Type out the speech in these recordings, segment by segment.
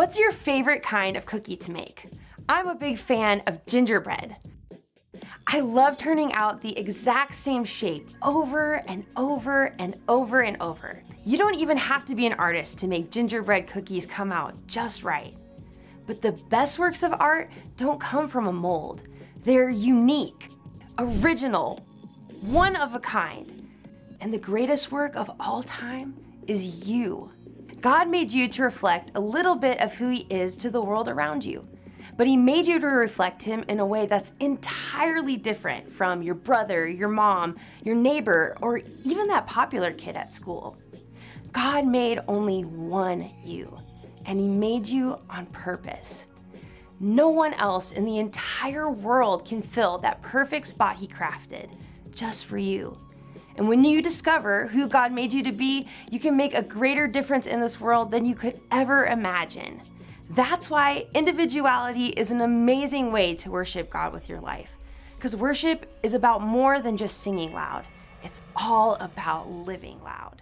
What's your favorite kind of cookie to make? I'm a big fan of gingerbread. I love turning out the exact same shape over and over and over and over. You don't even have to be an artist to make gingerbread cookies come out just right. But the best works of art don't come from a mold. They're unique, original, one of a kind. And the greatest work of all time is you. God made you to reflect a little bit of who He is to the world around you. But He made you to reflect Him in a way that's entirely different from your brother, your mom, your neighbor, or even that popular kid at school. God made only one you, and He made you on purpose. No one else in the entire world can fill that perfect spot He crafted, just for you. And when you discover who God made you to be, you can make a greater difference in this world than you could ever imagine. That's why individuality is an amazing way to worship God with your life. Because worship is about more than just singing loud. It's all about living loud.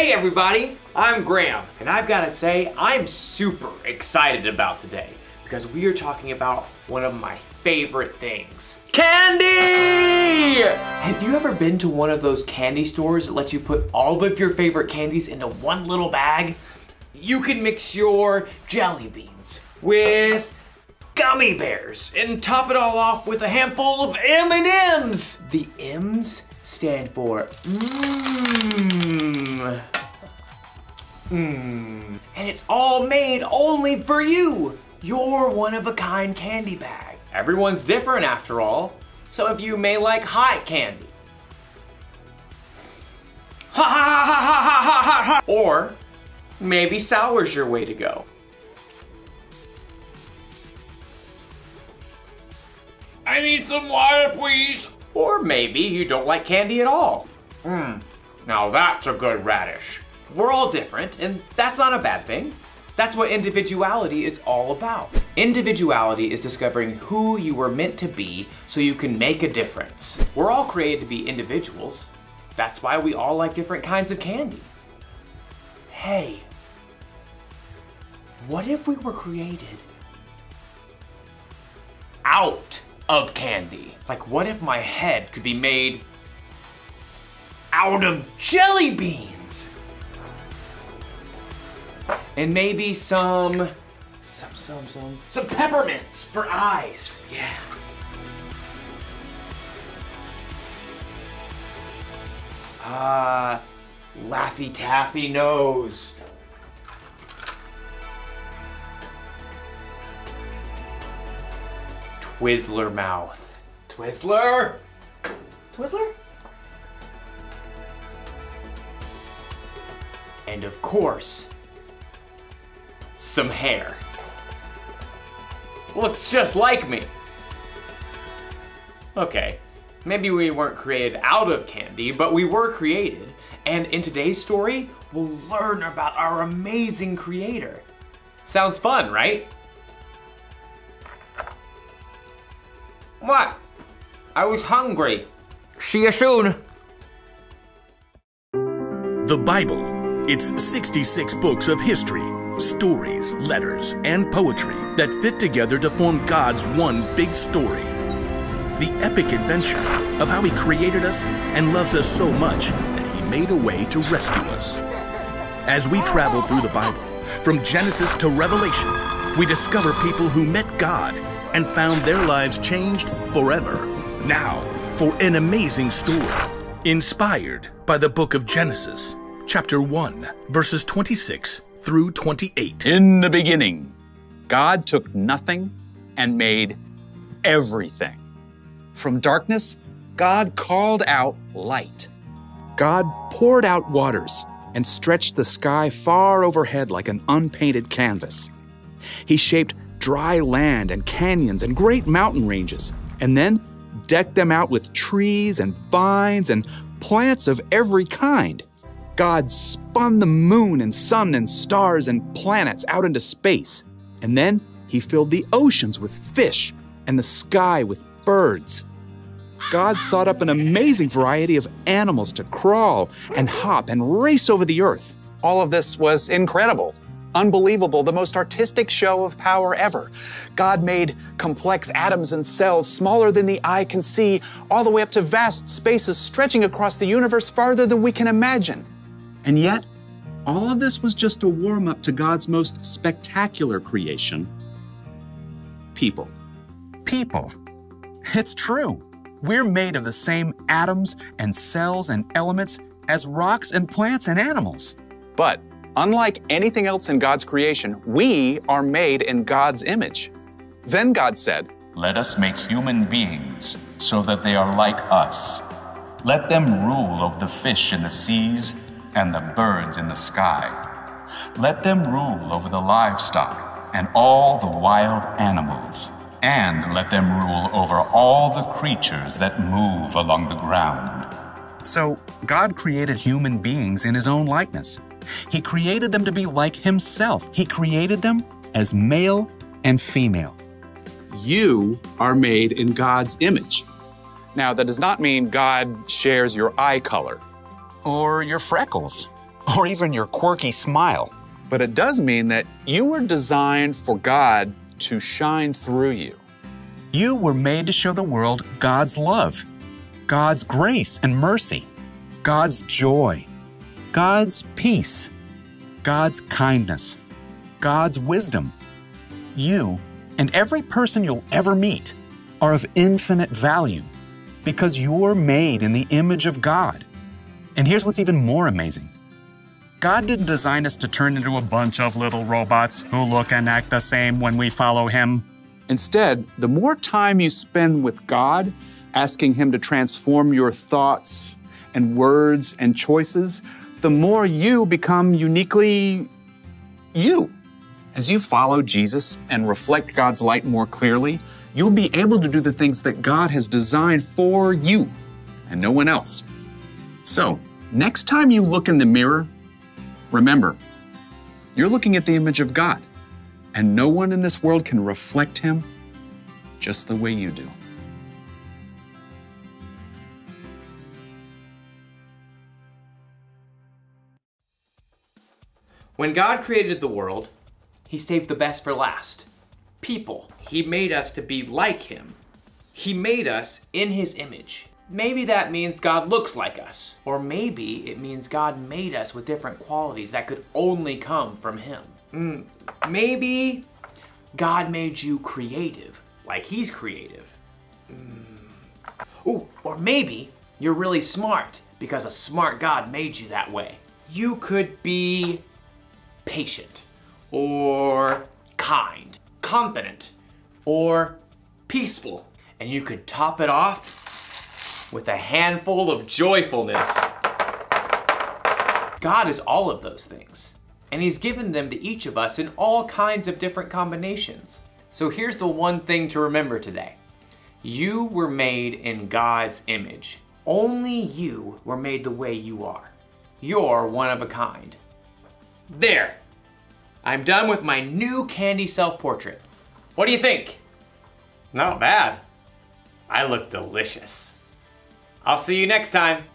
Hey everybody, I'm Graham, and I've got to say I'm super excited about today because we are talking about one of my favorite things. Candy! Have you ever been to one of those candy stores that lets you put all of your favorite candies into one little bag? You can mix your jelly beans with gummy bears and top it all off with a handful of M&Ms. The M's stand for And it's all made only for you, your one-of-a-kind candy bag. Everyone's different after all. Some of you may like hot candy. Or maybe sour's your way to go. I need some water, please. Or maybe you don't like candy at all. Now that's a good radish. We're all different, and that's not a bad thing. That's what individuality is all about. Individuality is discovering who you were meant to be so you can make a difference. We're all created to be individuals. That's why we all like different kinds of candy. Hey, what if we were created out of candy? Like, what if my head could be made out of jelly beans? And maybe some peppermints for eyes. Yeah. Laffy Taffy nose. Twizzler mouth. Twizzler? Twizzler? And of course, some hair. Looks just like me. Okay, maybe we weren't created out of candy, but we were created. And in today's story, we'll learn about our amazing creator. Sounds fun, right? What? I was hungry. See you soon. The Bible. It's 66 books of history, stories, letters, and poetry that fit together to form God's one big story. The epic adventure of how He created us and loves us so much that He made a way to rescue us. As we travel through the Bible, from Genesis to Revelation, we discover people who met God and found their lives changed forever. Now, for an amazing story, inspired by the book of Genesis, chapter 1, verses 26 through 28. In the beginning, God took nothing and made everything. From darkness, God called out light. God poured out waters and stretched the sky far overhead like an unpainted canvas. He shaped dry land and canyons and great mountain ranges, and then decked them out with trees and vines and plants of every kind. God spun the moon and sun and stars and planets out into space, and then He filled the oceans with fish and the sky with birds. God thought up an amazing variety of animals to crawl and hop and race over the earth. All of this was incredible, unbelievable, the most artistic show of power ever. God made complex atoms and cells smaller than the eye can see, all the way up to vast spaces stretching across the universe farther than we can imagine. And yet, all of this was just a warm-up to God's most spectacular creation, people. People. It's true. We're made of the same atoms and cells and elements as rocks and plants and animals. But unlike anything else in God's creation, we are made in God's image. Then God said, "Let us make human beings so that they are like us. Let them rule over the fish in the seas and the birds in the sky. Let them rule over the livestock and all the wild animals. And let them rule over all the creatures that move along the ground." So, God created human beings in His own likeness. He created them to be like Himself. He created them as male and female. You are made in God's image. Now, that does not mean God shares your eye color, Or your freckles. Or even your quirky smile. but it does mean that you were designed for God to shine through you. You were made to show the world God's love, God's grace and mercy, God's joy, God's peace, God's kindness, God's wisdom. You and every person you'll ever meet are of infinite value because you're made in the image of God. And here's what's even more amazing. God didn't design us to turn into a bunch of little robots who look and act the same when we follow Him. Instead, the more time you spend with God, asking Him to transform your thoughts and words and choices, the more you become uniquely you. As you follow Jesus and reflect God's light more clearly, you'll be able to do the things that God has designed for you and no one else. So, next time you look in the mirror, remember, you're looking at the image of God, and no one in this world can reflect Him just the way you do. When God created the world, He saved the best for last. People. He made us to be like Him. He made us in His image. Maybe that means God looks like us. Or maybe it means God made us with different qualities that could only come from Him. Maybe God made you creative, like He's creative. Ooh, or maybe you're really smart because a smart God made you that way. You could be patient, or kind, confident, or peaceful. And you could top it off with a handful of joyfulness. God is all of those things, and He's given them to each of us in all kinds of different combinations. So here's the one thing to remember today. You were made in God's image. Only you were made the way you are. You're one of a kind. There, I'm done with my new Candy self-portrait. What do you think? Not bad. I look delicious. I'll see you next time.